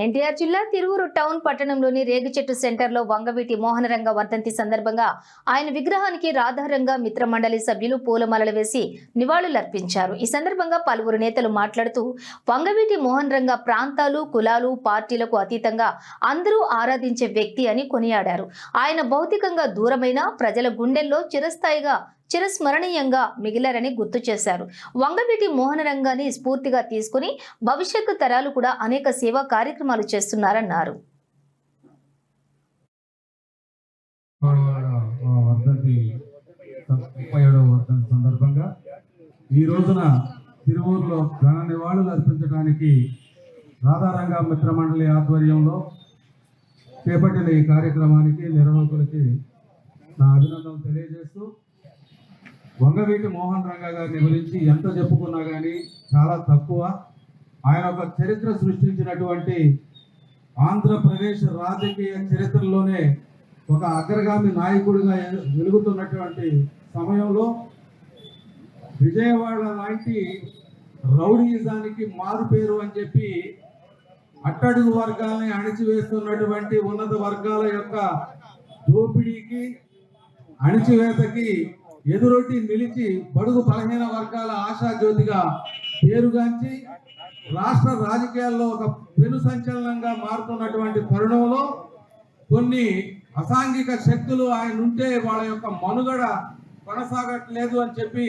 ఎన్టీఆర్ జిల్లా తిరువురు టౌన్ పట్టణంలోని రేగిచెట్టు సెంటర్లో వంగవీటి మోహనరంగ వర్ధంతి సందర్భంగా ఆయన విగ్రహానికి రాధారంగ మిత్ర మండలి సభ్యులు పూలమాలలు వేసి నివాళులర్పించారు. ఈ సందర్భంగా పలువురు నేతలు మాట్లాడుతూ వంగవీటి మోహనరంగ ప్రాంతాలు, కులాలు, పార్టీలకు అతీతంగా అందరూ ఆరాధించే వ్యక్తి అని కొనియాడారు. ఆయన భౌతికంగా దూరమైన ప్రజల గుండెల్లో చిరస్మరణీయంగా మిగిలారని గుర్తు చేశారు. వంగవీటి మోహనరంగాన్ని స్ఫూర్తిగా తీసుకుని భవిష్యత్తు తరాలు కూడా అనేక సేవా కార్యక్రమాలు చేస్తున్నారన్నారు. సందర్భంగా ఈ రోజున తిరువూరులో ఘన నివాళులు అర్పించడానికి రాధారంగ మిత్ర మండలి ఆధ్వర్యంలో చేపట్టిన ఈ కార్యక్రమానికి నిర్వాహకులకి నా అభినందనలు తెలియజేస్తూ, వంగవీటి మోహన్ రంగ గారిని గురించి ఎంత చెప్పుకున్నా కానీ చాలా తక్కువ. ఆయన ఒక చరిత్ర సృష్టించినటువంటి ఆంధ్రప్రదేశ్ రాజకీయ చరిత్రలోనే ఒక అగ్రగామి నాయకుడిగా వెలుగుతున్నటువంటి సమయంలో విజయవాడ లాంటి రౌడీయిజానికి మారు పేరు అని చెప్పి అట్టడుగు వర్గాలని అణిచివేస్తున్నటువంటి ఉన్నత వర్గాల యొక్క దోపిడీకి, అణిచివేతకి ఎదురొట్టి నిలిచి బడుగు బలహీన వర్గాల ఆశాజ్యోతిగా పేరుగాంచి రాష్ట్ర రాజకీయాల్లో ఒక పెను సంచలనంగా మారుతున్నటువంటి తరుణంలో కొన్ని అసాంఘిక శక్తులు ఆయన ఉంటే వాళ్ళ యొక్క మనుగడ కొనసాగట్లేదు అని చెప్పి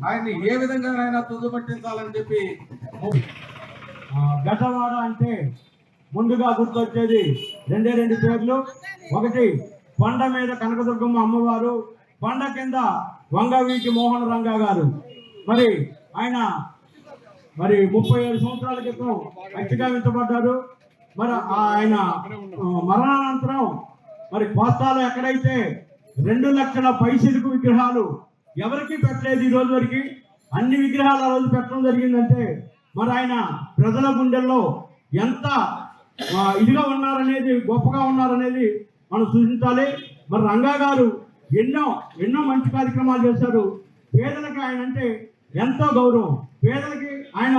ఆయన్ని ఏ విధంగానైనా తుదిపట్టించాలని చెప్పి గజవాడ అంటే ముందుగా గుర్తొచ్చేది రెండు పేర్లు. ఒకటి కొండ మీద కనకదుర్గమ్మ అమ్మవారు, కొండ కింద వంగవీటి మోహన రంగ గారు. ఆయన 37 సంవత్సరాల క్రితం హత్యగావించబడ్డారు. ఆయన మరణానంతరం కోస్తాలో ఎక్కడైతే 2 లక్షల పైసలకు విగ్రహాలు ఎవరికి పెట్టలేదు, ఈ రోజు వరకు అన్ని విగ్రహాలు ఆ రోజు పెట్టడం జరిగిందంటే ఆయన ప్రజల గుండెల్లో ఎంత ఇదిగా ఉన్నారనేది, గొప్పగా ఉన్నారనేది మనం సూచించాలి. రంగా గారు ఎన్నో మంచి కార్యక్రమాలు చేశారు. పేదలకి ఆయన అంటే ఎంతో గౌరవం. పేదలకి ఆయన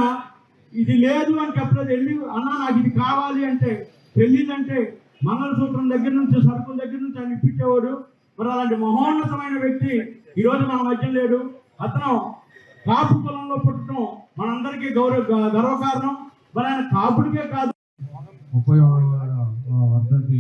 ఇది లేదు అని చెప్పలేదు, వెళ్ళి అన్నా నాకు ఇది కావాలి అంటే, పెళ్ళిందంటే మంగళసూత్రం దగ్గర నుంచి, సరుకుల దగ్గర నుంచి ఆయన ఇప్పించేవాడు. అలాంటి మహోన్నతమైన వ్యక్తి ఈరోజు మన మధ్య లేడు. అతను కాపు కులంలో పుట్టడం మనందరికీ గర్వకారణం. ఆయన కాపుడికే కాదు, 30వ వర్ధంతి